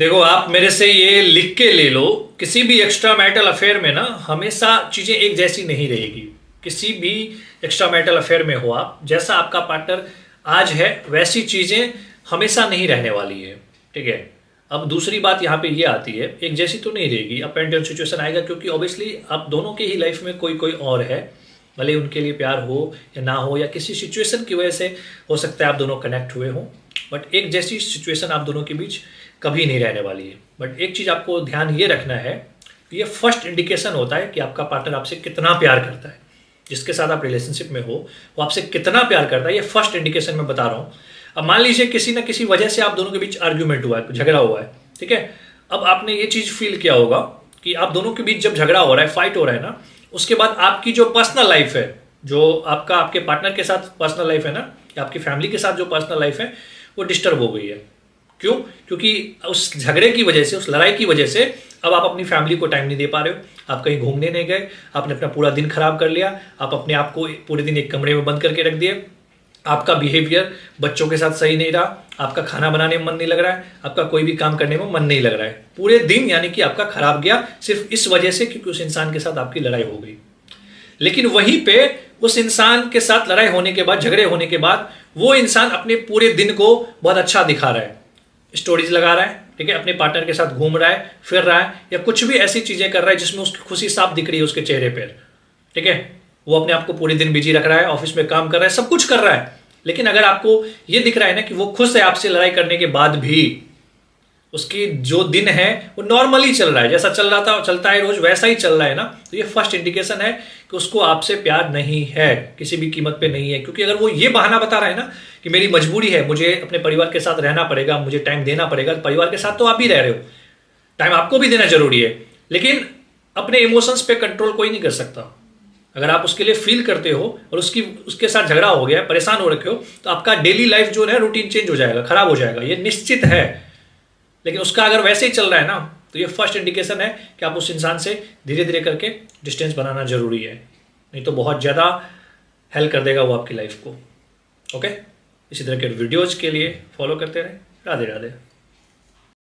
देखो, आप मेरे से ये लिख के ले लो, किसी भी एक्स्ट्रा मैरिटल अफेयर में ना हमेशा चीजें एक जैसी नहीं रहेगी। किसी भी एक्स्ट्रा मैरिटल अफेयर में हो आप, जैसा आपका पार्टनर आज है वैसी चीजें हमेशा नहीं रहने वाली है। ठीक है। अब दूसरी बात यहाँ पे ये आती है, एक जैसी तो नहीं रहेगी, अप एंड डाउन सिचुएशन आएगा, क्योंकि ऑब्वियसली आप दोनों के ही लाइफ में कोई कोई और है, भले उनके लिए प्यार हो या ना हो, या किसी सिचुएशन की वजह से हो सकता है आप दोनों कनेक्ट हुए हों, बट एक जैसी सिचुएशन आप दोनों के बीच कभी नहीं रहने वाली है। बट एक चीज़ आपको ध्यान ये रखना है, ये फर्स्ट इंडिकेशन होता है कि आपका पार्टनर आपसे कितना प्यार करता है। जिसके साथ आप रिलेशनशिप में हो वो आपसे कितना प्यार करता है, ये फर्स्ट इंडिकेशन मैं बता रहा हूँ। अब मान लीजिए किसी ना किसी वजह से आप दोनों के बीच आर्ग्यूमेंट हुआ है, झगड़ा हुआ है, ठीक है। अब आपने ये चीज़ फील किया होगा कि आप दोनों के बीच जब झगड़ा हो रहा है, फाइट हो रहा है ना, उसके बाद आपकी जो पर्सनल लाइफ है, जो आपके पार्टनर के साथ पर्सनल लाइफ है ना, या आपकी फैमिली के साथ जो पर्सनल लाइफ है, वो डिस्टर्ब हो गई है। क्यों? क्योंकि उस झगड़े की वजह से, उस लड़ाई की वजह से अब आप अपनी फैमिली को टाइम नहीं दे पा रहे हो, आप कहीं घूमने नहीं गए, आपने अपना पूरा दिन खराब कर लिया, आप अपने आप को पूरे दिन एक कमरे में बंद करके रख दिए, आपका बिहेवियर बच्चों के साथ सही नहीं रहा, आपका खाना बनाने में मन नहीं लग रहा है, आपका कोई भी काम करने में मन नहीं लग रहा है, पूरे दिन यानी कि आपका खराब गया सिर्फ इस वजह से क्योंकि उस इंसान के साथ आपकी लड़ाई हो गई। लेकिन वहीं पे उस इंसान के साथ लड़ाई होने के बाद, झगड़े होने के बाद, वो इंसान अपने पूरे दिन को बहुत अच्छा दिखा रहा है, स्टोरीज लगा रहा है, ठीक है, अपने पार्टनर के साथ घूम रहा है, फिर रहा है, या कुछ भी ऐसी चीजें कर रहा है जिसमें उसकी खुशी साफ दिख रही है उसके चेहरे पर। ठीक है, वो अपने आप को पूरे दिन बिजी रख रहा है, ऑफिस में काम कर रहा है, सब कुछ कर रहा है, लेकिन अगर आपको ये दिख रहा है ना कि वो खुश है आपसे लड़ाई करने के बाद भी, उसकी जो दिन है वो नॉर्मली चल रहा है, जैसा चल रहा था चलता है रोज वैसा ही चल रहा है ना, तो ये फर्स्ट इंडिकेशन है कि उसको आपसे प्यार नहीं है, किसी भी कीमत पे नहीं है। क्योंकि अगर वो ये बहाना बता रहा है ना कि मेरी मजबूरी है, मुझे अपने परिवार के साथ रहना पड़ेगा, मुझे टाइम देना पड़ेगा, परिवार के साथ तो आप ही रह रहे हो, टाइम आपको भी देना जरूरी है, लेकिन अपने इमोशंस पे कंट्रोल कोई नहीं कर सकता। अगर आप उसके लिए फील करते हो और उसके साथ झगड़ा हो गया, परेशान हो रखे हो, तो आपका डेली लाइफ जो है रूटीन चेंज हो जाएगा, खराब हो जाएगा, ये निश्चित है। लेकिन उसका अगर वैसे ही चल रहा है ना, तो ये फर्स्ट इंडिकेशन है कि आप उस इंसान से धीरे धीरे करके डिस्टेंस बनाना जरूरी है, नहीं तो बहुत ज़्यादा हेल्प कर देगा वो आपकी लाइफ को। ओके, इसी तरह के वीडियोज़ के लिए फॉलो करते रहें। राधे राधे।